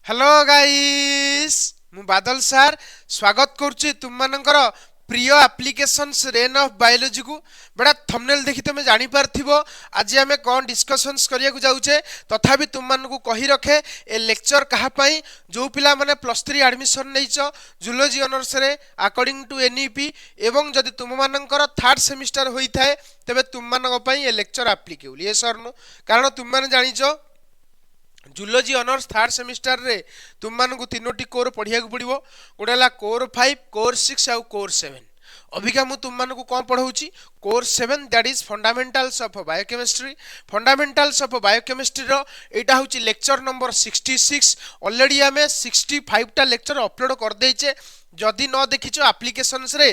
Hello guys मु बादल सार स्वागत करुच्ची तुम मानकर प्रिय एप्लिकेशंस रेन ऑफ बायोलॉजी को बड़ा थंबनेल देखि तुम जानि पारथिबो आज आमे कोन डिस्कशंस करिया को जाउछे तथापि तुम मान को कहि रखे ए लेक्चर कहा पई जो पिला माने +3 एडमिशन नैचो जूलॉजी ऑनर्स रे अकॉर्डिंग टू एनईपी एवं जदि तुम मानकर थर्ड सेमिस्टर होई थाए तबे तुम मान पई ए लेक्चर एप्लीकेबल ये सरनो कारण तुम माने जानिचो जूलॉजी ऑनर्स थर्ड सेमिस्टर रे तुम मान को तीनोटी कोर पढ़िया को पड़ो गोटे है कोर 5 कोर 6 आउ कोर 7 अबिका मु तुम मान को कौन पढ़ाऊँगी core 7 that is fundamentals of biochemistry fundamentals of biochemistry रो एटा होची लेक्चर नंबर 66 ऑलरेडी आमे 65 टा लेक्चर अपलोड कर देइचे जदि न देखिचो एप्लिकेशंस रे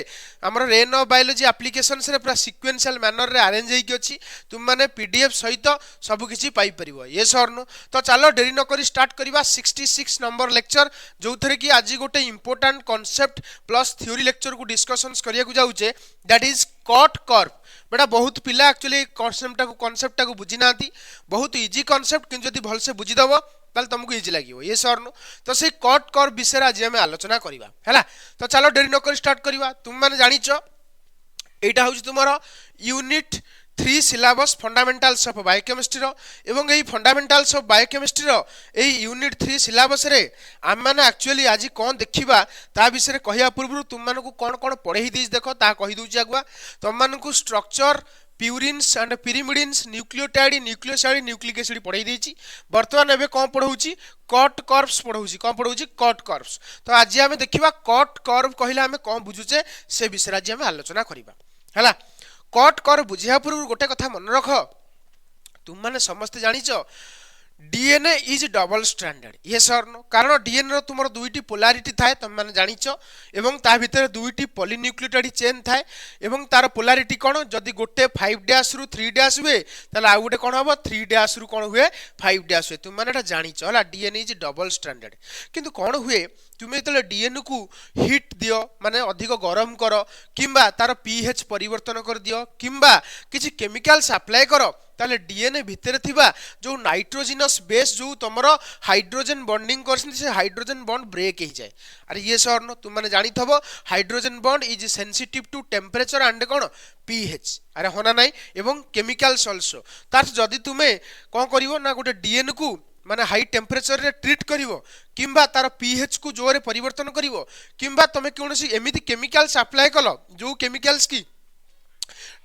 हमर रेन ऑफ बायोलॉजी एप्लिकेशंस रे पूरा सीक्वेंशियल मैनर रे अरेंज हेकि अछि तुम माने पीडीएफ सहित सब किछि पाई परिबो ये सरनो तो चलो देरी न करी स्टार्ट करबा 66 नंबर लेक्चर जो थरे कि आज गोटे important concept plus theory lecture को डिस्कशंस करिया को जाउचे दैट इज कट कर्व बेटा बहुत पिला एक्चुअली कांसेप्ट को बुझी नांती बहुत इजी कांसेप्ट कि जदि भल से बुझी दबो ताल तुमको इजी लगे ये सरनो तो से कट कर्व विषय आज आम आलोचना करवा है तो चलो डेरी नक स्टार्ट करवा तुम मैंने जानिच यहाँ हूँ तुम unit 3 syllabus fundamentals of biochemistry एवं यही फंडामेंटल्स ऑफ बायोकेमिस्ट्री यही यूनिट 3 सिलेबस रे आम मैंने एक्चुअली आज कौन देखा ता विषय कहया पूर्व तुम मानक कौन कौन पढ़े दी देख ता कही दूची आगुआ तुम मानक structure purines and pyrimidines nucleotide nucleoside nucleic acid पढ़ाई देछि वर्तमान एबे कौन पढ़ाऊछि कट कर्व्स पढ़ाऊछि कौन पढ़ाऊछि कट कर्व्स तो आज आमे देखिबा कट कर्व कहिला आमे कौन बुझुचे से विषय आज आमे आलोचना करिबा हला कट कर्व बुझिया पूर्व गोटे कथा मन रख तुम माने समस्त जानिचो डीएनए इज डबल स्ट्रैंडेड ये सरनो कारण डीएनए रो तुमर दुईटी पोलारिटी थाए तुम माने जानिचो एवं ता भितर दुईटी पॉलीन्यूक्लियोटाइड चेन थाए एवं तार पोलारिटी कोन जदि गोटे 5 डैश रु 3 डैश हुए ताले आ गोटे कोन हबो 3 डैश रु कोन हुए 5 डैश हुए तुम माने एटा जानिचो हला डीएनए इज डबल स्ट्रैंडेड किंतु कोन हुए तुम जो डीएनए को हिट दियो माने अधिक गरम कर किंबा तार पीएच परिवर्तन कर दियो किंबा किछि केमिकल्स अप्लाई करो ताले डीएनए भितर थिबा जो नाइट्रोजिनस बेस जो तुमरो हाइड्रोजन बॉन्डिंग करछन से हाइड्रोजन बॉन्ड ब्रेक हो जाए अरे ये सरनो तुम माने जानि थबो hydrogen bond is sensitive to temperature and कोन पीएच अरे होना नाही एवं केमिकल्स आल्सो तार जदि तुमे कोन करिवो ना गोटे डीएनए को माने हाई टेम्परेचर रे ट्रीट करिवो किंबा तार पीएच को जोरे परिवर्तन करिवो किंबा तमे कोनसी एमिति केमिकल्स अप्लाई कलो जो केमिकल्स की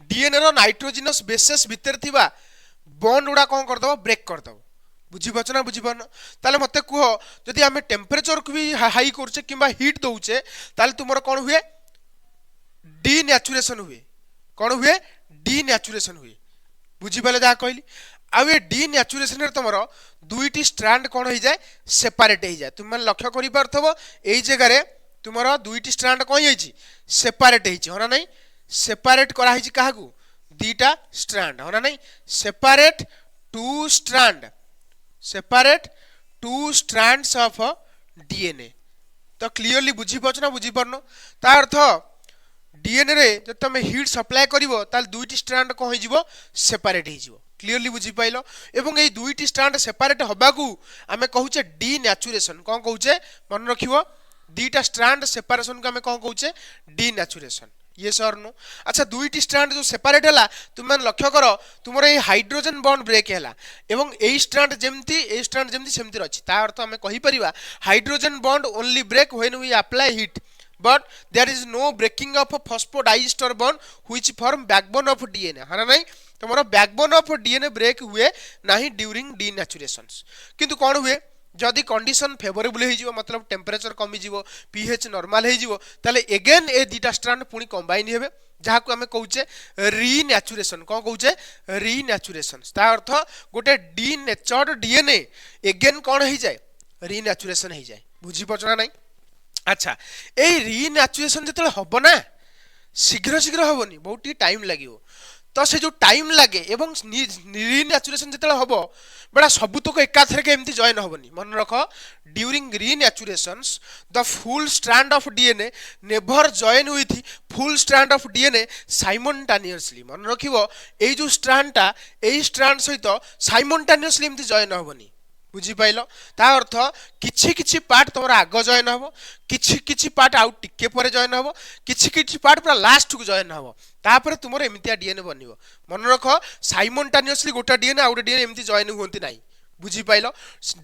डीएनए रो नाइट्रोजिनस बेसेस भितर थिबा बॉन्ड उडा कोन कर दबो ब्रेक कर दबो बुझी बच ना बुझी पारन ताले मते कुहो जदि आमे टेम्परेचर को भी हाई करछे किंबा हीट दउछे ताले तुमरो कोन हुए डीनेचुरेशन हुए कोन हुए डीनेचुरेशन हुए बुझी पाले जा कहली आ ये डीनेचुरेशन रे तुमरो दुईटी स्ट्रैंड कोन हो जाए सेपरेट हो जाए तुम लक्ष्य करि पारथबो एई जगह रे तुमरो दुईटी स्ट्रैंड कोन होईची सेपरेट होईची होना नहीं सेपरेट करा हिची काहाकू दीटा स्ट्रैंड होना नहीं separate two strands of DNA तो क्लियरली बुझी पछ ना बुझी परनो ता अर्थ डीएनए रे जब तुम हीट सप्लाई करिवो ताल दुईटी स्ट्रैंड को होइजिवो सेपरेट होइजिवो क्लियरली बुझी पाइलो एवं ए दुईटी स्ट्रैंड सेपरेट हबाकू आमे कहूचे डीनेचुरेशन कोन कहूचे मन रखिवो दीटा स्ट्रैंड सेपरेशन को आमे कोन कहूचे डीनेचुरेशन ये सर नो अच्छा दुईटी स्ट्रैंड जो सेपरेट हैला तुम मन लक्ष्य करो तुमरो ए हाइड्रोजन बॉन्ड ब्रेक हैला एवं ए स्ट्रैंड जेमती सेमती अछि ता अर्थ हमें कहि परिबा hydrogen bond only break when we apply heat but there is no breaking of a phosphodiester bond which form backbone of DNA है ना नहीं तुम्हारा backbone of DNA break हुए नहीं during denaturations किंतु कौन हुए जदि कंडीशन फेवरेबल हो जिवो मतलब टेम्परेचर कमी जिवो पीएच नॉर्मल हो जिवो ताले अगेन ए दीटा स्ट्रैंड पुनी कंबाइन हेबे जहाँ को आमे कहूचे रीनेचुरेशन कौन कहूचे रीनेचुरेशन ता अर्थ गोटे डीनेचर्ड डीएनए अगेन कौन हो जाए रीनेचुरेशन हो जाए बुझी पचना नहीं अच्छा ए रीनेचुरेशन जते हबो ना शीघ्र शीघ्र हबोनी बहुत टाइम लागिवो तो से जो टाइम लगे एवं रीनेचुरेशन जते हबो बड़ा सबुतक एकाथरे के एमती जॉइन हबोनी मन रख during renaturations the full strand of DNA never join with full strand of DNA simultaneously मन रखिवो ए जो स्ट्रैंड टा ए स्ट्रैंड सहित साइमल्टेनियसली एमती जॉइन हबोनी बुझी पाइल ता अर्थ किछि किछि पार्ट तमर आग जॉइन हबो किछि किछि पार्ट आउट टिके परे जॉइन हबो किछि किछि पार्ट पूरा लास्ट को जॉइन हबो तापर तुमर एमितिया डीएनए बनिवो मन रख साइमल्टेनियसली गोटा डीएनए आउट डीएनए एमिति जॉइन होंती नाही बुझी पाइल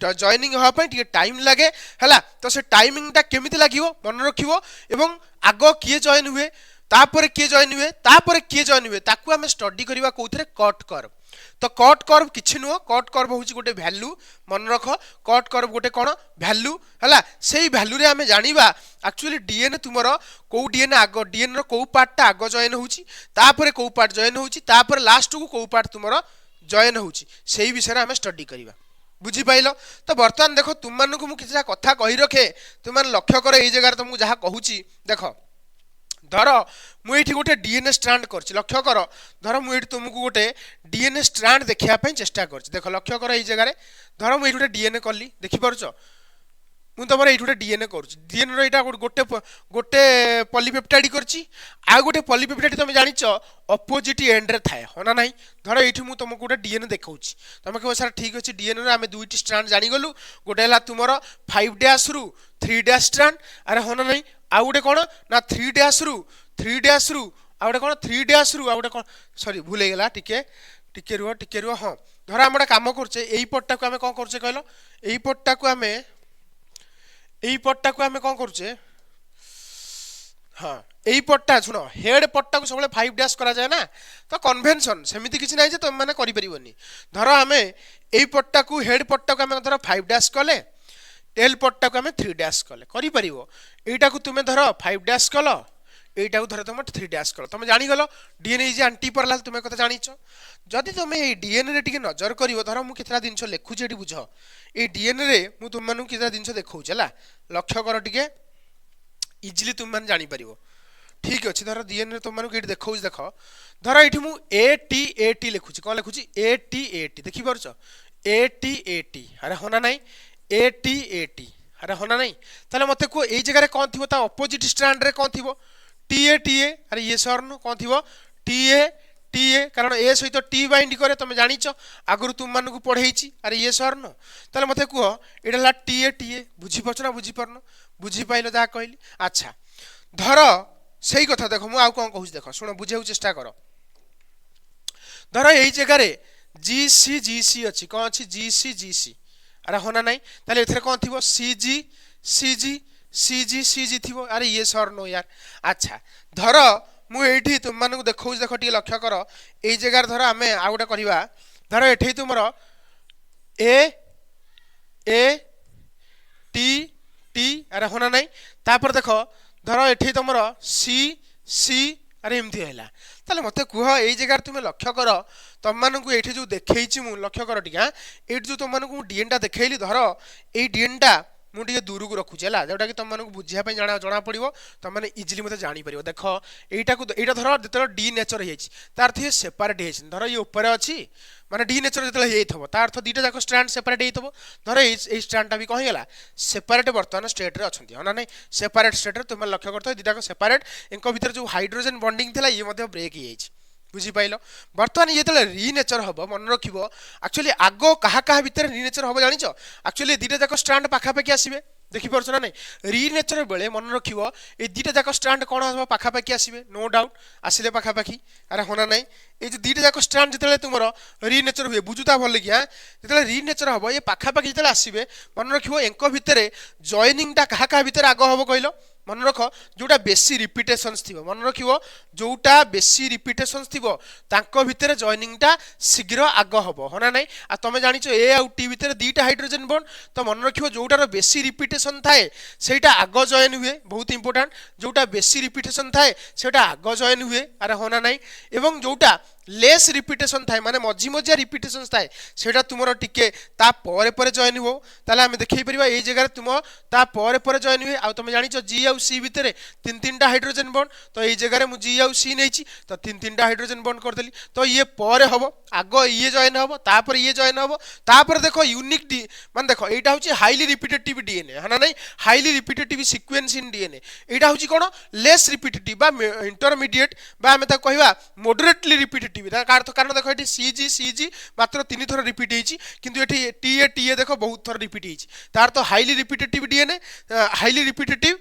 जॉइनिंग हवा पई टिके टाइम लागे हला तो से टाइमिंग ता केमिति लागिवो मन रखिवो एवं आग किए जॉइन हुए तापर किए जॉइन हुए तापर किए जॉइन हुए ताकू हमें स्टडी करबा कोउथरे कट कर्व तो कट कर्व किछि नुह कट कर्व होउची गोटे वैल्यू मन रख कट कर्व गोटे कोन वैल्यू हला सेही वैल्यू रे हमें जानिबा एक्चुअली डीएनए तुमरो को डीएनए आग डीएनए रो को पार्ट ता आग जॉइन होउची तापर को पार्ट जॉइन होउची तापर लास्ट को पार्ट तुमरो जॉइन होउची सेही विषय हमें स्टडी करबा बुझी पाइल तो बर्तमान देखो तुम मानकु मु किछा कथा कहि रखे तुम मान लक्ष्य कर एई जगह तुमको जहा कहूची देखो धर मुझे गोटे डीएनए स्ट्रांड कर लक्ष्य कर धर मुझे तुमको गोटे डीएनए स्ट्रांड देखापी चेष्टा कर देख लक्ष्य कर जगार धर मुझे गोटे डीएनए कली देखिपार मुझे तुम ये गोटे डीएनए कर डीएनए रहा गोटे गोटे पॉलीपेप्टाइड करछि आ गोटे पॉलीपेप्टाइड तुम जानिच अपोजिट एंड रे थाए हो ना नहीं धर ये मुझे तुमको गोटे डीएनए देखाऊँ तुम कह सर ठीक अच्छे डीएनए आम दुईटी स्ट्रांड जानीगलु गोटे है तुम 5 डैश रु 3 डैश स्ट्रांड अरे हो ना नहीं आ गोटे कौन ना 3 डैश रु आ गोटे कौन 3 डैश रु आ गोटे कौन सॉरी भूल हो गला टिके रुह हाँ धर आम गोटे कम करचे एई पट्टा को आम कौन करचे कहलो एई पट्टा को आम कौन करचे हाँ एई पट्टा शुण हेड पट्टा को सब 5 डैश करा जाए ना तो कन्वेंशन सेमिति किछि नाही जे तुम माने करि परिबोनी धर आमे एई पट्टा को हेड पट्टा को आम धर 5 डैश कले टेल पट्टा को आम 3 डैश कले करि परिबो एटा को तुमे धर 5 डैश कल एटा को धर तुम 3 डैश कल तुम जानीगल डीएनए इज एंटी पैरेलल तुम कथा जानिछ जदि तुम ए डीएनए रे टिके नजर करिवो धर मु केतरा दिनछ लेखुछि एटी बुझ ए डीएनए रे मु तुम मानु केतरा दिनछ देखौछ हला लक्ष्य कर टिके इजिली तुम मान जानि परिवो ठीक अछि धर डीएनए तुम मानु केटी देखौछ देख धर एठी मु एटी लेखुछि कोन लेखुछि एटी देखि परछ एटी अरे होना नाही एटी अरे होना नहीं ताले मते को एई जगह रे कोन थिबो ता अपोजिट स्ट्रैंड रे कोन थिबो टी ए अरे ये सरनु कोन थिबो टी ए कारण ए सहित टी बाइंड करे तुम जानिछ आगरु तुम मानू को पढ़ेइछि अरे ये सरनु ताले मते को एडा ला टी ए बुझी पछ ना बुझी परनु बुझी पाइलो जा कहली अच्छा धर सही कथा देखो मु आ कोन कहूछ देखो सुनो बुझेउ चेष्टा करो धर एई जगह रे जीसी अछि कोन अछि जीसी अरे होना नहीं ताले एथरे कोन थिबो सीजी थिबो अरे ये सर नो यार अच्छा धर मु एठी तुम मानू देखौ देखो टी लक्ष्य कर एई जगह धर आमे आ गोटा करबा धर एठी तुमरो ए टी अरे होना नहीं तापर देखो धर एठी तुमरो सी अरे एमती हैला ताले मते कुह एई जगह तुम लक्ष्य कर तुम मानू एठी जो देखैछि मु लक्ष्य कर टिका एठी जो तुम मानू डीएन टा देखैली धर एई डीएन टा मुझे दूर को रखुचे जोटा कि तुम मानक बुझापी जना पड़ो तुम मैंने इजिली मत जापर देख यहाँ धर जो डी नेचर तार थे सेपरेट हो धर ये ऊपर अच्छी माने डी नेचर जो तार दुईटा जाक स्ट्रांड सेपरेट हो धर ये स्ट्रांडटा भी कहींगला सेपरेट बर्तमान स्टेट रे अच्छा ना नहीं सेपरेट स्टेट तुम लक्ष्य करते दुईटा सेपरेट इनक भर जो हाइड्रोजन बॉन्डिंग थी ये ब्रेक हो बुझीपाइल बर्तमान ये रिनेचर हम मन रख एक्चुअली आग क्या भितर रिनेचर हम जान एक्चुअली दुईटा जाक स्ट्रांड पाखापाखि आसवे देखिपार ना नहीं रिनेचर बेले मन रख ये दुईटा जाक स्ट्रांड कौन हम पाखापाखि आसवे नो डाउट आसिले पाखापाखि अरे होना नहीं ये जो दुईटा जाक स्ट्रांड जो तुम रिनेचर हुए बुझुता भल कि जो रिनेचर हम ये पाखापाखि जो आसवे मन रख एंक भितर जॉइनिंगटा क्या भितर आग हम कहल मन रख जोटा बेसी रिपिटेशंस थी मन रख जोटा बेसी रिपिटेशंस थी भितर जॉइनिंगटा शीघ्र आग हम होना नहीं आ तुम जान ए आउ टी भितर दुईटा हाइड्रोजन बॉन्ड तो मन रख जोटार बेसी रिपिटेशन थाए सेटा आग जॉइन हुए बहुत इंपोर्टेंट जोटा बेसी रिपिटेशन थाए सेटा आग जॉइन हुए अरे होना नहीं एवं जोटा लेस रिपिटेशन थाए माने मझी मझिया रिपिटेशन थाए सेटा तुमर टिके ता परे परे जॉइन हो ताले हम देखै परिबा ए जगह तुम ता परे परे जॉइन हुए आ तुम जानिछ जी आउ सी भितर तीन तीनटा हाइड्रोजन बॉन्ड तो ए जगह रे मु जी आउ सी नेछि तो तीन तीनटा हाइड्रोजन बॉन्ड कर देली तो ये परे हबो आग ये जॉइन हबो तापर ये जॉइन हबो तापर देखो यूनिक डी मान देखो एटा होची हाईली रिपिटेटिव डीएनए हना नहीं highly repetitive sequence in DNA एटा होची कोन लेस रिपिटेटिव बा इंटरमीडिएट बा हम ता कहबा मॉडरेटली रिपिटेटिव रिपिटेटिव कारण देखो ये CG मात्र 3 थर रिपीट होती किंतु ये TA देखो बहुत थर रिपीट होती तार तो highly repetitive DNA highly repetitive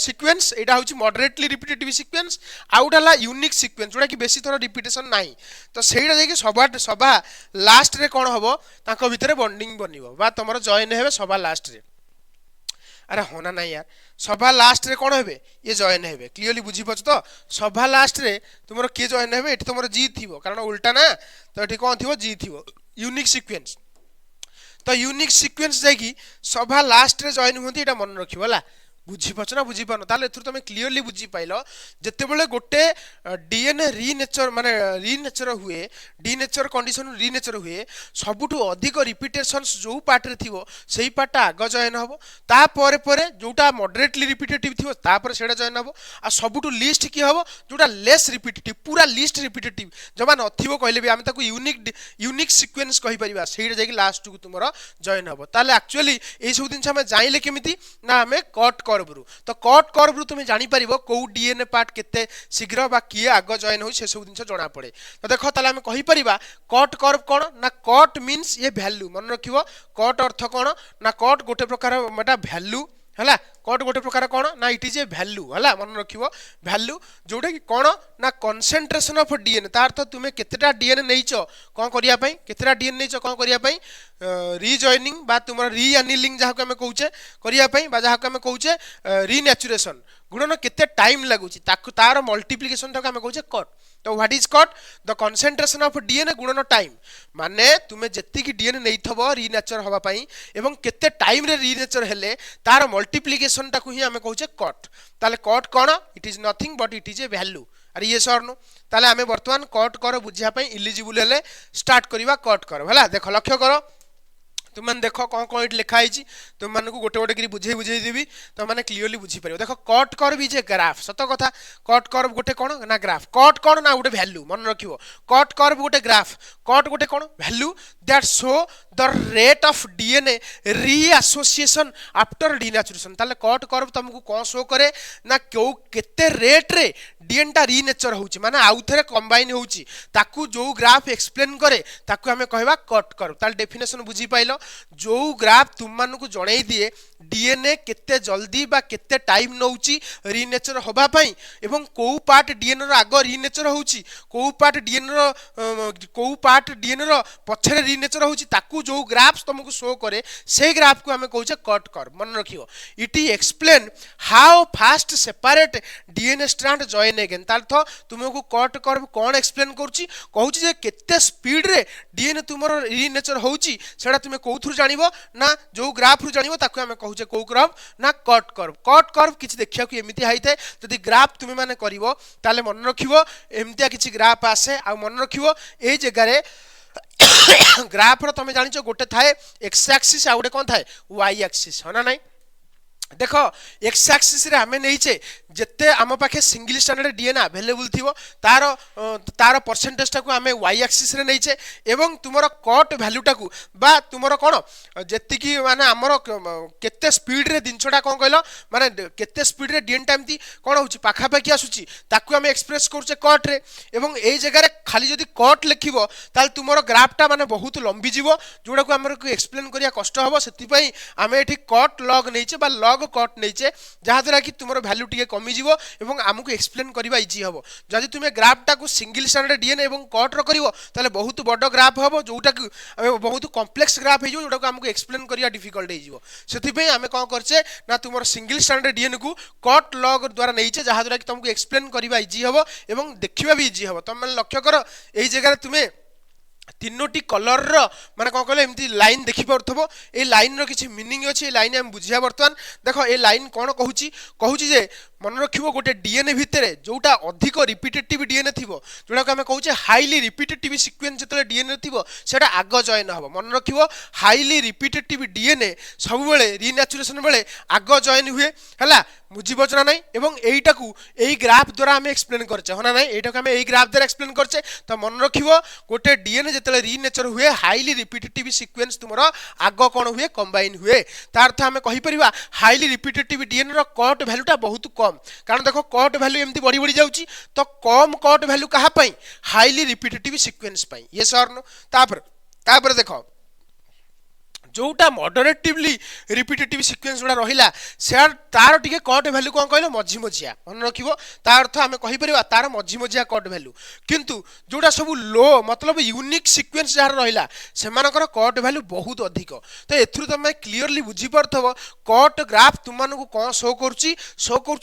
sequence एटा होची मॉडरेटली रिपिटेटिव सीक्वेंस आउटा ला यूनिक सीक्वेंस जोड़ा कि बेसी थोड़ा रिपीटेशन नाही तो सेटा जाई सभा लास्ट रे कोन हबो ताको भितरे बॉन्डिंग बनिवो बा तमरो जॉइन हेबे सभा लास्ट रे अरे होना नहीं यार सभा लास्ट रे कोन हेबे ये जॉइन हेबे क्लियरली बुझी पछ तो सभा लास्ट रे तुमरो के जॉइन हेबे एठी तुमरो जी थिवो कारण उल्टा ना तो एठी कोन थिवो जी थिवो यूनिक सीक्वेंस तो यूनिक सीक्वेंस जाई कि सभा लास्ट रे जॉइन होंती एटा मन रखिबो हला बुझीपाच ना बुझीपान ताले एथुर तुम क्लीयरली बुझी पाइल जितेबले गोटे डीएनए रीनेचर माने रीनेचर हुए डीनेचर कंडीशन रीनेचर हुए सबुठु अधिक रिपीटेशंस जो पार्ट रे थिवो सेही पार्ट आग जॉइन हबो ता परे परे जोटा मॉडरेटली रिपीटेटिव थिवो ता परे सेडा जॉइन हबो आ सबुठु लिस्ट की हबो जोटा लेस रिपीटेटिव पूरा लिस्ट रिपीटेटिव जमा नथिवो कहले भी हम ताकू यूनिक सीक्वेंस कहि परिबा सेही जाई लास्ट को तुमरो जॉइन हबो ताले एक्चुअली ए सब दिन हम जाइले केमिति ना हमें कट तो कट कर्व तुम जानी पारिबो को डीएनए पार्ट केते शीघ्र बा किए आग जॉइन होई से सब दिन जना पड़े तो देखो ताले हम कहि परिबा कट कर्व कोन ना कट मींस ये वैल्यू मन रखिबो कट अर्थ कोन ना कट गोटे प्रकार मेटा वैल्यू हला कट गोटे प्रकार कोन ना इट इज ए वैल्यू हला मन रखिबो वैल्यू जोटा कि कोन ना कंसंट्रेशन ऑफ डीएनए तार तो तुमे केतेटा डीएनए नैचो कोन करिया पई केतेटा डीएनए नैचो कोन करिया पई रीजॉइनिंग बा तुमर रीएनिलिंग जहा को हम कहूचे करिया पई बा जहा को हम कहूचे रीनेचुरेशन गुणन केते टाइम लागुची ताकु तार मल्टीप्लिकेशन तक हम कहूचे कट तो what is cut the concentration of DNA गुणन टाइम माने तुमे जत्ती की डीएनए नैथबो रीनेचर होबा पई एवं केते टाइम रे रीनेचर हेले तार मल्टीप्लिकेशन टाकु ही हम कहूचे कट ताले cut cone it is nothing but it is a value अरे ये सर नो ताले हमें वर्तमान कट कर बुझिया पई इलिजिबल हेले स्टार्ट करिवा कट कर हला देखो लक्ष्य करो तुम मैंने देख कौन कौन ये लिखाई तुम मानक गोटे गोटे कर बुझे बुझे देवी तुम मैंने क्लीयरली बुझीपर देख cut curve is a graph सत कथा कट कर्व गोटे कौन ना ग्राफ कट कौन ना गोटे वैल्यू मन रखियो कट कर्व गोटे ग्राफ कट गोटे कौन value that show the rate of DNA reassociation after denaturation ताले कट कर्व तुमको कौन शो करे ना क्यों केते रेट रे डीएनए टा रीनेचर होउची माने आउ थरे कंबाइन होउची ताकू जो ग्राफ एक्सप्लेन करे ताकू हमें कहबा कट कर्व ताल डेफिनेशन बुझी पाइलो जो ग्राफ तुम मानकु जणाई दिए डीएनए केते जल्दी बा केते टाइम नउची रीनेचर होबा पई एवं को पार्ट डीएनए रो आग रीनेचर होउची को पार्ट डीएनए रो पछरे रीनेचर होउची ताकू जो ग्राफ तुमको शो करे से ग्राफ को हमें कहूचे कट कर्व मन रखियो it explain how fast separate DNA strand join again ताल तो तुमको कट कर्व कोन एक्सप्लेन करची कहूची जे केते स्पीड रे डीएनए तुमरो रीनेचर होउची सेडा तुमे कोथुर जानिबो ना जो ग्राफ रु जानिबो ताकू हमें कहूचे को ग्राफ ना कट कर्व किछि देखिया को एमिति हाइते जदि ग्राफ तुमे माने करिवो ताले मन रखिवो एमितिया किछि ग्राफ आसे आ मन रखिवो ए जगह रे ग्राफ रो तुमे जानिचो गोटे थाए एक्स एक्सिस आ गोटे कोन थाए वाई एक्सिस होना नाही देखो एक्स एक्सिस रे हमें नहींचे जिते आम पाखे सिंगल स्टैंडर्ड डीएनए अवेलेबल थिवो तार परसेंटेज टाकू आमे वाई एक्सिस रे नहींचे एवं तुमरो कट वैल्यू टाकू बा तुमरो कोन जेति की माने हमरो केते स्पीड रे दिनछोडा कोन कहलो माने केते स्पीड रे डीएनए टाइमती कोन होची पाखा पाखी आसुची ताकू आमे एक्सप्रेस करछे कट रे एवं एई जगह रे खाली जदी कट लिखिबो ताल तुमरो ग्राफटा माने बहुत लंबी जीवो जोडा को हमरो एक्सप्लेन करिया कष्ट हबो सेति पई आमे एठी कट लॉग नहींचे बा लॉग कट नहींचे जहा द्वारा कि तुमरो वैल्यू टिके कमी जीवो एवं आमको एक्सप्लेन करबा इजी हबो जदि तुमे ग्राफटा को सिंगल स्टैंडर्ड डीएनए एवं कट रो करिवो ताले बहुत बड़ ग्राफ हबो जोटा कि बहुत कॉम्प्लेक्स ग्राफ हे जो जोटा को हमको एक्सप्लेन करिया डिफिकल्ट हे जीवो सेति पई आमे कोन करछे ना तुमरो सिंगल स्टैंडर्ड डीएनए को कट लॉग द्वारा नहींचे जहा द्वारा कि तुमको एक्सप्लेन करबा इजी हबो एवं देखिबा भी इजी हबो तुम लक्ष्य करो एई जगह रे तुमे तीनोटी कलर रो माने कोन कहले एमती लाइन देखि परथबो ए लाइन रो किछि मीनिंग अछि ए लाइन हम बुझिया वर्तमान देखो ए लाइन कोन कहूची जे मन रखिबो गोटे डीएनए भितरे जोटा अधिक रिपीटेटिव डीएनए थिबो जोटा को हम कहूचे हाईली रिपीटेटिव सीक्वेंस जतले डीएनए थिबो सेटा आग जॉइन हबो मन रखिबो हाईली रिपीटेटिव डीएनए सब बेले रीनेचुरेशन बेले आग जॉइन हुए हला बुझीपारछ ना नहीं एवं एटा को एई ग्राफ द्वारा आम एक्सप्लेन करछे हो ना नहीं एटा को आम एई ग्राफ द्वारा एक्सप्लेन करछे तो मन रखिबो गोटे डीएनए जेतले रीनेचर हुए हाईली रिपीटेटिव सीक्वेंस तुमरो आगो कोन हुए कंबाइन हुए तार अर्थ आम कहि परिबा हाईली रिपीटेटिव डीएनए रो कट वैल्यूटा बहुत कम कारण देखो कट वैल्यू एमती बढ़ी बढ़ी जाउची तो कम कट वैल्यू कहा पई हाईली रिपीटेटिव सीक्वेंस पई यस और नो तापर देखो जोटा मॉडरेटिवली रिपीटेटिव सीक्वेंस गुड़ा रहिला से तार टिके कट वैल्यू कोन कहलो मझी मझिया मन रखिबो तार अर्थ आमे कहि परिबा तार मझी मझिया कट वैल्यू किंतु जोटा सब लो मतलब यूनिक सीक्वेंस जार रहिला सेमानकर कट वैल्यू बहुत अधिक तो एथुरु तमे क्लियरली बुझी परथबो कट ग्राफ तुमन को कोन शो करची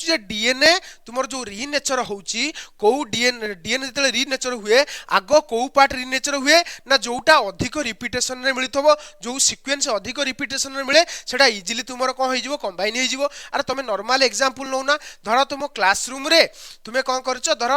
जे डीएनए तुमर जो रीनेचर होउची को डीएनए जतले रीनेचर हुए आगो को पार्ट रीनेचर हुए ना जोटा अधिक रिपीटेशन रे मिलिथबो जो सीक्वेंस अधिक रिपीटेशन रे मिले सेटा इजीली तुमर कोन होई जिवो कंबाइन होई जिवो अरे तुम नॉर्मल एग्जांपल नो ना धर तुम क्लासरूम रे तुमे कोन करछो धर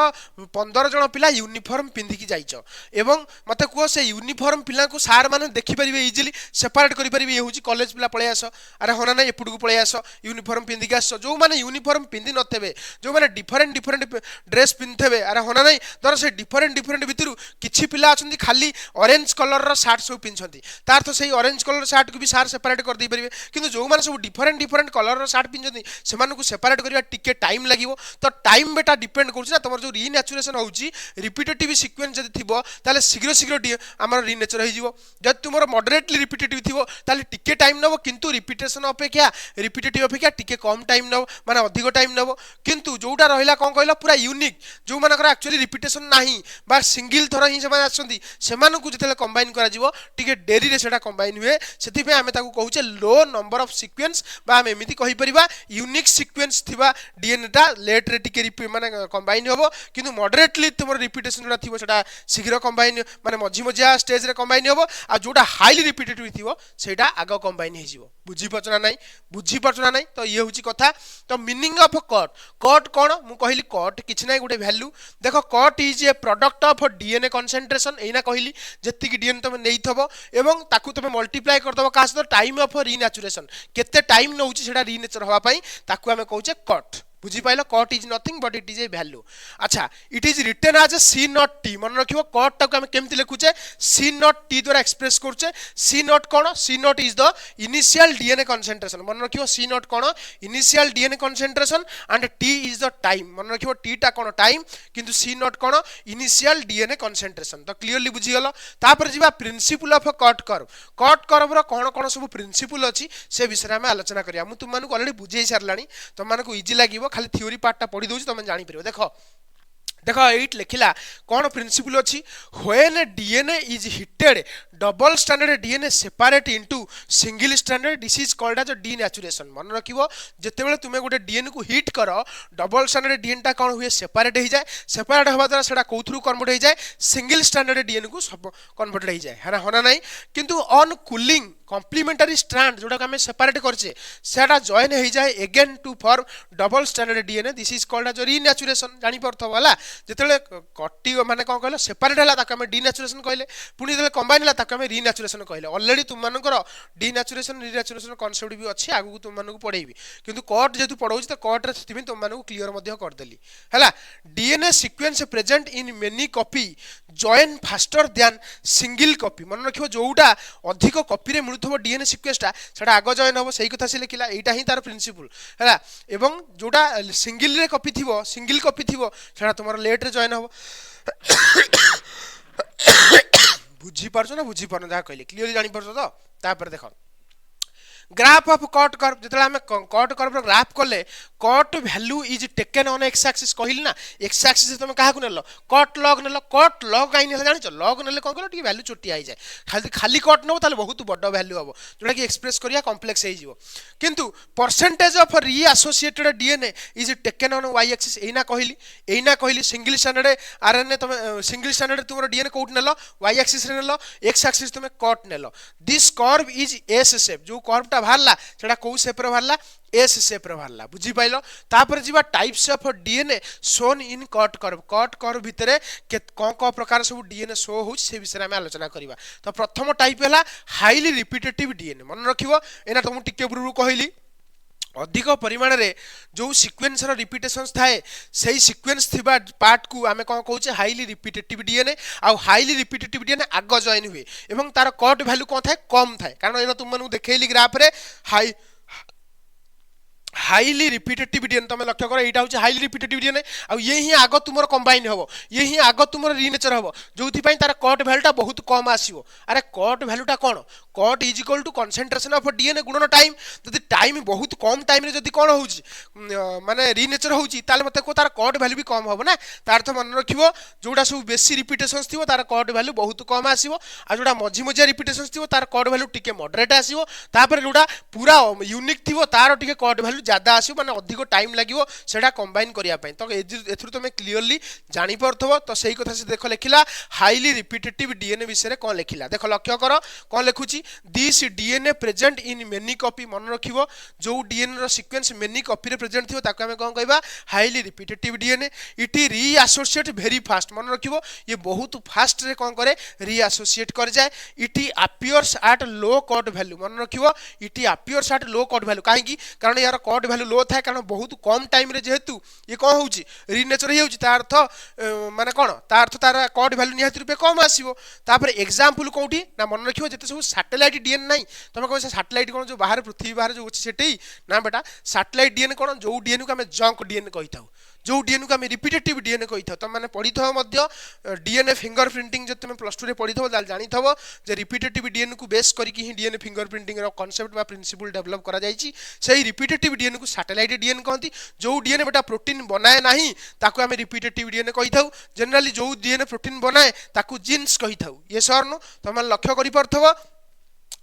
15 जण पिला यूनिफॉर्म पिंधी की जाइछो एवं मते को से यूनिफॉर्म पिला को सार माने देखि परिबे इजीली सेपरेट करि परिबे ये होची कॉलेज पिला पळे आसो अरे होना ना एपुड को पळे आसो यूनिफॉर्म पिंधी के आसो जो माने यूनिफॉर्म पिंधी नथेबे जो माने डिफरेंट ड्रेस पिंथेबे अरे होना नहीं धर से डिफरेंट भितरु किछि पिला अछंती खाली ऑरेंज कलर रो शर्ट सब पिनछंती तार तो सही ऑरेंज कलर शर्ट को भी सार सेपरेट कर दे परिबे किंतु जो माने सब डिफरेंट कलर रो शर्ट पिनछंती सेमान को सेपरेट करिया टिके टाइम लागिवो तो टाइम बेटा डिपेंड करछ ना तमर जो रीनेचुरेशन होउची रिपीटेटिव सीक्वेंस जदी थिबो ताले शीघ्र हमर रीनेचर होई जिवो जद तुमर मॉडरेटली रिपीटेटिव थिबो ताले टिके टाइम नबो किंतु रिपीटेशन अपेक्षा रिपीटेटिव अपेक्षा टिके कम टाइम नबो माने अधिक टाइम नबो किंतु जोटा रहिला कोन कहला पूरा यूनिक जो मानकर एक्चुअली रिपीटेशन नाही बा सिंगल थर ही सेमान आछंती सेमान को जतेले कंबाइन करा जिवो टिके डेरी रे सेटा कंबाइन हुए सेति पे आमे ताकू कहूचे लो नंबर ऑफ सीक्वेंस बा आमे एमिति कहि परिबा यूनिक सीक्वेंस थिबा डीएनए टा लेट रे टिके माने कंबाइन होबो किंतु मॉडरेटली तुमर रिपीटेशन जोटा थिबो सेटा शीघ्र कंबाइन माने मझी मझिया स्टेज रे कंबाइन होबो आ जोटा हाईली रिपीटेटिव थिबो सेटा आगो कंबाइन हे जिवो बुझी पचना नाही तो ये होची कथा तो मीनिंग ऑफ कट कोन मु कहली कट किछ नै गुटे वैल्यू देखो cot is a product of DNA concentration एना कहली जत्ति की डीएनए तमे नै थबो एवं ताकू तमे मल्टीप्लाई कर दबो कास टाइम ऑफ रीनेचुरेशन केते टाइम नउची सेटा रीनेचर होबा पई ताकू हमें कहूचे कट बुझी पाइल cot is nothing but it is a value अच्छा it is written as a C naught T मन रखिबो कट टाको हम केमति लिखुचे सी नॉट टी द्वारा एक्सप्रेस करछे सी नॉट कोन C naught is the initial DNA concentration मन रखिबो सी नॉट कोन initial DNA concentration and T is the time मन रखिबो टी टा कोन टाइम किंतु सी नॉट कोन इनिशियल डीएनए कंसंट्रेशन तो क्लियरली बुझी गेलो तापर जिबा प्रिंसिपल ऑफ कट कर्व रो कोन कोन सब प्रिंसिपल अछि से विषय में आलोचना करिया मु तुम मानको ऑलरेडी बुझेई सारलानी तुम मानको इजी लागिवो खाली थ्योरी पार्ट टा पढी दोछि तुम जानि परिबो देखो एट लिखिला कौन प्रिंसिपल अच्छी when DNA is heated double stranded DNA separate into single stranded this is called as denaturation मन रखिबो जेतेबेले तुमे गोटे डीएनए को हिट करो डबल स्टैंडर्ड डीएनए टा कोन हुए सेपरेट हो जाए सेपरेट होबा द्वारा सेटा कोथ्रु कन्वर्ट हो जाए सिंगल स्टैंडर्ड डीएनए को सब कन्वर्ट हो जाए है होना नहीं किंतु ऑन कूलिंग कॉम्प्लीमेंटरी स्ट्रैंड जोटा आम सेपरेट करछे सेटा जॉइन हो जाए again to form double stranded DNA this is called as renaturation जानि परथबो वाला जेतेले कटी माने कोन कहलो सेपरेट हला ताका हम डीनेचुरेशन कहले पुनी जेतेले कंबाइन हला ताका हम रीनेचुरेशन कहले ऑलरेडी तुम मानकर डीनेचुरेशन रीनेचुरेशन कांसेप्ट भी अछि आगु तुम मानकु पढेबी किंतु कट जेतु पढौछि त कट रे थिबि तुम मानकु क्लियर मध्ये कर देली हला DNA sequence present in many copy join faster than single copy मन रखिबो जोउटा अधिक कॉपी रे मिलुथबो डीएनए सीक्वेंस टा सेटा आगो जॉइन होबो सही कथा से लिखिला एटा ही तार प्रिंसिपल हला एवं जोटा सिंगल रे कॉपी थिबो सिंगल कॉपी थिबो सेटा तुमर लेट रे जॉइन होबो बुझी पारछो ना बुझी पारनो जा कहले क्लियरली जानि परछो तो तापर देखो ग्राफ ऑफ कट कर्व जेतला हम कट कर्व ग्राफ करले cut value is taken on x axis कहिल ना एक्स एक्सिस से तुम काहा को नेलो कट लॉग काई ने जानिछ लॉग नेले कोन कलो टी वैल्यू छोटी आइ जाए खाली कट नबो ताले बहुत बड़ वैल्यू हबो जोटा कि एक्सप्रेस करिया कॉम्प्लेक्स हे जिवो किंतु percentage of reassociated DNA is taken on Y axis एना कहली सिंगल स्टैंडर्ड आरएनए तुम सिंगल स्टैंडर्ड तुम डीएनए कोट नेलो वाई एक्सिस रे नेलो एक्स एक्सिस तुम कट नेलो this curve is S shape जो कर्व बाहरला सेटा को शेप रे बाहरला एस शेप रे बाहरला बुझी पाइलो तापर जीवा types of DNA shown in cut curve भितरे कोन प्रकार सब डीएनए शो हो से विषय में आलोचना करिवा तो प्रथम टाइप हैला हाईली रिपीटेटिव डीएनए मन रखिबो एना तुम टिके पूर्व कहली अधिक परिमाण रे जो सीक्वेंस रो रिपीटेशंस थाए सही सीक्वेंस थिबा पार्ट को आमे कोन कहूचे हाईली रिपीटेटिव डीएनए आ हाईली रिपीटेटिव डीएनए आग जॉइन हुए एवं तार कट वैल्यू कोन थाए कम थाए कारण एनो तुम मानु देखेली ग्राफ रे हाईली रिपीटेटिव डीएनए तुम लक्ष्य करो एटा होचे हाईली रिपीटेटिव डीएनए आ ये ही आग तुमर कंबाइन हबो ये ही आग तुमर रीनेचर हबो जोथि पई तार कट वैल्यूटा बहुत कम आसीबो अरे कट वैल्यूटा कोन cot is equal to concentration of DNA गुणन टाइम जदि टाइम बहुत कम टाइम रे जदि कोन होउची माने रीनेचर होउची ताले मते को तार कट वैल्यू भी कम हबो ना तार अर्थ मन रखिबो जोडा सब बेसी रिपीटेशंस थिबो तार कट वैल्यू बहुत कम आसीबो आ जोडा मझी मझिया रिपीटेशंस थिबो तार कट वैल्यू टिके मॉडरेट आसीबो तापर जोडा पूरा यूनिक थिबो तार टिके कट वैल्यू ज्यादा आसीबो माने अधिक टाइम लागिवो सेडा कंबाइन करिया पई तो एथुर तुमे क्लियरली जानि परथबो तो सही कथा से देखो लिखिला हाईली रिपीटेटिव डीएनए विषय रे कोन लिखिला देखो लक्ष्य करो कोन लिखुची this DNA present in many copy मन रखिबो जो डीएनए रो सीक्वेंस मेनी कॉपी रे प्रेजेंट थिबो ताको हमें कोन कहबा highly repetitive DNA it reassociate very fast मन रखिबो ये बहुत फास्ट रे कोन करे रीएसोसिएट कर जाए it appears at low cot value मन रखिबो it appears at low cot value काहे की कारण यार कट वैल्यू लो थाए कारण बहुत कम टाइम रे जेहेतु ये कोन होउची रीनेचर हे होउची तार अर्थ माने कोन तार अर्थ तार कट वैल्यू निहाती रूपे कम आसीबो तापर एग्जांपल कोठी ना मन रखिबो जते सब सैटेलाइट डीएनए नाही तमे कहै सैटेलाइट कोन जो बाहर पृथ्वी बाहर जो अछि सेटई ना बेटा सैटेलाइट डीएनए कोन जो डीएनए को हमें जंक डीएनए कहिताउ जो डीएनए को हमें रिपीटेटिव डीएनए कहिताउ तुम माने पढी थो मध्य डीएनए फिंगरप्रिंटिंग जे तुम प्लस 2 रे पढी थो जानि थबो जे रिपीटेटिव डीएनए को बेस करके ही डीएनए फिंगरप्रिंटिंग रो कांसेप्ट बा प्रिंसिपल डेवलप करा जाईची सही रिपीटेटिव डीएनए को सैटेलाइट डीएनए कहंती जो डीएनए बेटा प्रोटीन बनाए नाही ताको हमें रिपीटेटिव डीएनए कहिताउ जनरली जो डीएनए प्रोटीन बनाए ताको जीन्स कहिताउ ये सरनो तुम लक्ष्य करि परथबो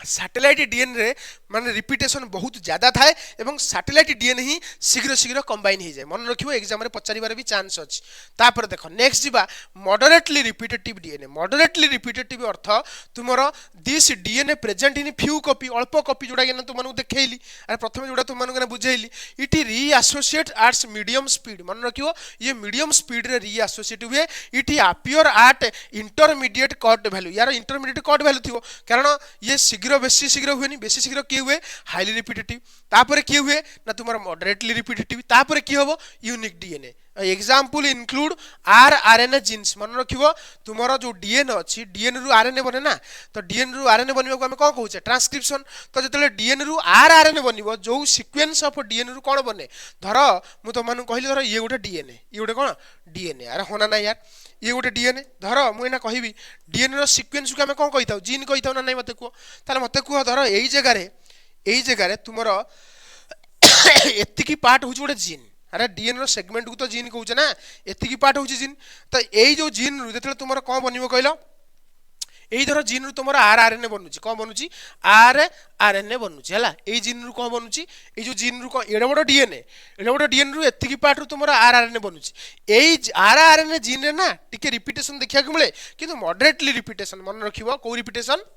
सैटेलाइट डीएनए रे माने रिपीटेशन बहुत ज्यादा थाए एवं सैटेलाइट डीएनए ही शीघ्र शीघ्र कंबाइन हो जाए मन रखिबो एग्जाम रे पचारिबार भी चांस अछि तापर देखो नेक्स्ट जीवा moderately repetitive DNA moderately repetitive अर्थ तुमरो this DNA present in few copy अल्प कॉपी जोडा के तुम मानु देखैली अरे प्रथम जोडा तुम मानु बुझैली इट रीएसोसिएट एट मीडियम स्पीड मन रखिबो ये मीडियम स्पीड रे रीएसोसिएट हुए it appear eight intermediate cut value यार इंटरमीडिएट कट वैल्यू थिबो कारण ये शीघ्र बेसी शीघ्र हुए नहीं बेसी शीघ्र किए हुए हाईली रिपीटेटिव तापर किए हुए ना तुम मॉडरेटली रिपीटेटिव तापर कि हम unique DNA example include RNA genes मन रखिबो तुमरो जो डीएनए अछि डीएनए रु आरएनए बने ना तो डीएनए रु आरएनए बनिबो को हम कोन कहूचे ट्रांसक्रिप्शन तो जतले डीएनए रु आरएनए बनिबो जो सीक्वेंस ऑफ डीएनए रु कोन बने धरो मु तो मानु कहली धरो ये गोटे डीएनए ये गोटे कोन डीएनए अरे होना ना यार ये गोटे डीएनए धरो मु एना कहिबी डीएनए रो सीक्वेंस को हम कोन कहिताउ जीन कहिताउ ना नै मते को ताले मते को धरो एई जगह रे तुमरो एतिकी पार्ट होछ गोटे जीन अरे डीएनए रो सेगमेंट को तो जीन कहूचे ना एतिकी पार्ट होची जीन तो एई जो जीन रु जेतले तुमरो कोन बनिबो कहलो एई धरो जीन रु तुमरो आरएनए बनुची कोन बनुची आरएनए बनुची हला एई जीन रु कोन बनुची एई जो जीन रु कोन एडे बडो डीएनए रु एतिकी पार्ट रु तुमरो आरएनए बनुची एई आरएनए जीन रे ना टिके रिपीटेशन देखिया को मिले किंतु मॉडरेटली रिपीटेशन मन रखिबो को रिपीटेशन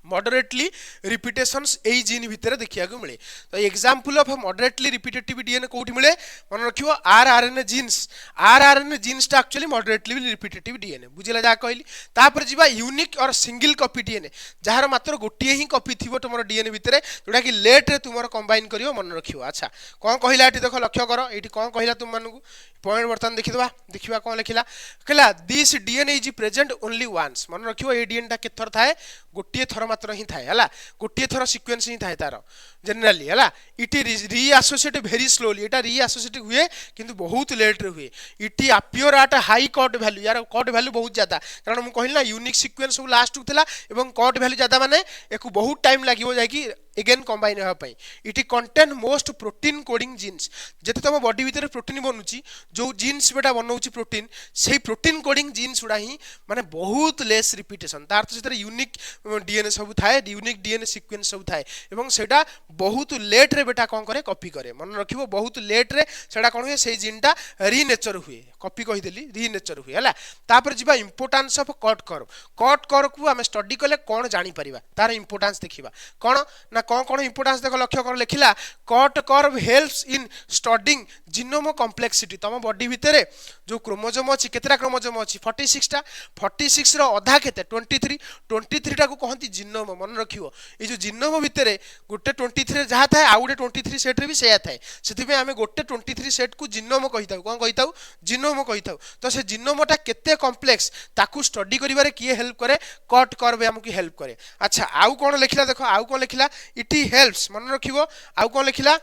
मॉडरेटली रिपीटेशंस एई जीन भितर देखिया को मिले तो example of moderately repetitive DNA कोठी मिले मन रखियो आरआरएनए जीन्स टा एक्चुअली मॉडरेटली रिपीटेटिव डीएनए बुझिला जा कहली तापर जीवा यूनिक और सिंगल कॉपी डीएनए जहार मात्र गोटिए ही कॉपी थिबो तुमरो डीएनए भितर जोडा कि लेट रे तुमरो कंबाइन करियो मन रखियो अच्छा कोन कहिला एठी देखो लक्ष्य करो एठी कोन कहिला तुम मानकु पॉइंट बर्तन देखिबा कोन लिखिला कहला this DNA is present only once मन रखियो ए डीएनए टा केथर थाए गोटिए थर मात्र ही थाए हला गोटिए थर सीक्वेंस ही थाए तार जनरली हला इट रीएसोसिएट वेरी स्लोली एटा रीएसोसिएट हुए किंतु बहुत लेट रे हुए it appear at high cut value यार कट वैल्यू बहुत ज्यादा कारण मु कहिला यूनिक सीक्वेंस सब लास्ट को थिला एवं कट वैल्यू ज्यादा माने एको बहुत टाइम लागिवो जाय कि अगेन कंबाइन होआ पई it contain most protein coding genes जते तुम बॉडी भीतर प्रोटीन बनउची जो जीन्स बेटा बनउची प्रोटीन सेही प्रोटीन कोडिंग जीन्स उडा ही माने बहुत लेस रिपीटेशन तार तो सेतर यूनिक डीएनए सब थाए यूनिक डीएनए सीक्वेंस सब थाए एवं सेटा बहुत लेट रे बेटा कोन करे कॉपी करे मन रखिबो बहुत लेट रे सेटा कोन हुए सेही जीनटा रीनेचर हुए कॉपी कहि देली रीनेचर हुए हला तापर जिबा इंपोर्टेंस ऑफ कट कर्व को हमें स्टडी कले कोन जानि परिबा तार इंपोर्टेंस देखिबा कोन ना ना कौन इंपोर्टेंस देख लक्ष्य कर लिखला cut curve helps in studying genome complexity तुम बॉडी भितर जो क्रोमोजोम अच्छी केतरा क्रोमोजोम अच्छी 46 टा 46 रो अधा केते 23 टा को कहती जीनोम मन रखियो ये जो जीनोम भितर गोटे 23 जहाँ थाए आउ गोटे 23 सेट रे भी सेया थाए से आम गोटे 23 सेट को जीनोम कही था कौन कही था जीनोम कही था तो से जीनोमटा केते कॉम्प्लेक्स ताकू स्टडी करिवारे किए हेल्प करे कट कर्व हमको हेल्प करे अच्छा आउ कौन लिखला देखो आउ कौन लिखला इट हेल्प्स मन रखिबो आउ कौन लिखला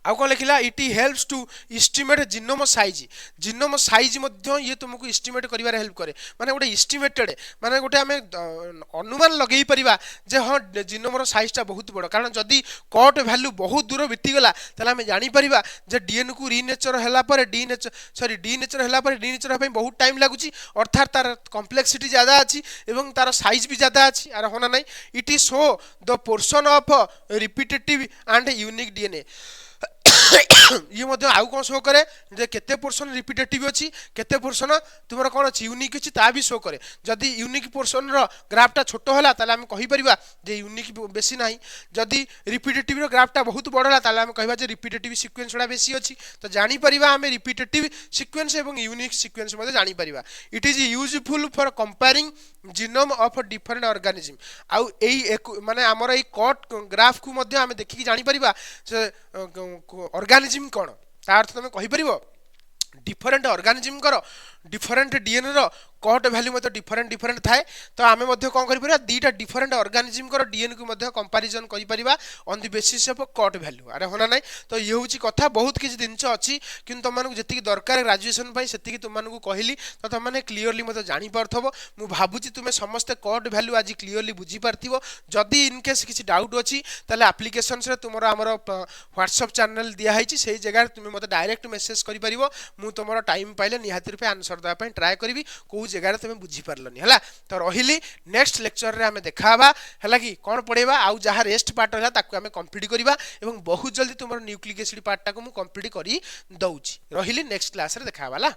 आउ कौन लिखला it helps to estimate genome size मध्य ये तुमको एस्टिमेट करिवारे हेल्प करे माने गोटे एस्टिमेटेड माने गोटे आमे अनुमान लगेई परिबा जे हां जीनोम रो साइजटा बहुत बड़ कारण जदी कट वैल्यू बहुत दूर बीती गला तले आमे जानि परिबा जे डीएनए को रीनेचर हला पर डीनेचर हला पर डीनेचर होय बहुत टाइम लागुची अर्थात तार कॉम्प्लेक्सिटी ज्यादा अछि एवं तार साइज भी ज्यादा अछि आर होना नै it is show the portion of repetitive and unique DNA ये मध्य आउ कौन शो करे जे केते पोर्शन रिपीटेटिव अछि केते पोर्शन तुमरा कोन अछि यूनिक अछि ता भी शो करे जदी यूनिक पोर्शन रो ग्राफटा छोटो होला ताले हम कहि परिबा जे यूनिक बेसी नाही जदी रिपीटेटिव रो ग्राफटा बहुत बड़ होला ताले हम कहिबा जे रिपीटेटिव सीक्वेंस रा बेसी अछि तो जानि परिबा हम रिपीटेटिव सीक्वेंस एवं यूनिक सीक्वेंस मध्ये जानि परिबा it is useful for comparing genome of different organism आउ एई माने हमर एई कट ग्राफ को मध्ये हम देखि जानि परिबा जे ऑर्गेनिज्म कौन ता अर्थ तुम कहि परिबो डिफरेंट ऑर्गेनिज्म करो डिफरेंट डीएनए रो कट वैल्यू मते डिफरेंट थाए तो आमे मध्य कोन करि परिबा दीटा डिफरेंट ऑर्गेनिज्म करो डीएनए को मध्य कंपैरिजन करि परिबा on the basis of cot value अरे होना नै तो ये होची कथा बहुत किछ दिनच अछि किंतु तुम जति दरकार ग्रेजुएशन पई सेति तुम कहली तो तुम माने क्लियरली मते जानि परथबो मु भाबुची तुमे समस्त कट वैल्यू आज क्लियरली बुझी परथिबो जदी इन केस किछ डाउट अछि तले एप्लीकेशंस रे तुमरा हमर व्हाट्सएप चैनल दिया हैछि सेही जगह तुमे मते डायरेक्ट मेसेज करि परिबो मु तुमरा टाइम पाइले निहाती रूपे आंसर दा पई ट्राई करबी को जगह तुम बुझी पारलनी है तो रही नेक्स्ट लेक्चर रे आमे देखाबा है कि कौन पढ़ेबा आउ जहाँ रेस्ट पार्ट है ताकू आमे कंप्लीट करबा एवं बहुत जल्दी तुम न्यूक्लिक एसिड पार्ट टाको मु कंप्लीट करी दउची रही नेक्स्ट क्लास रे देखाबा ला।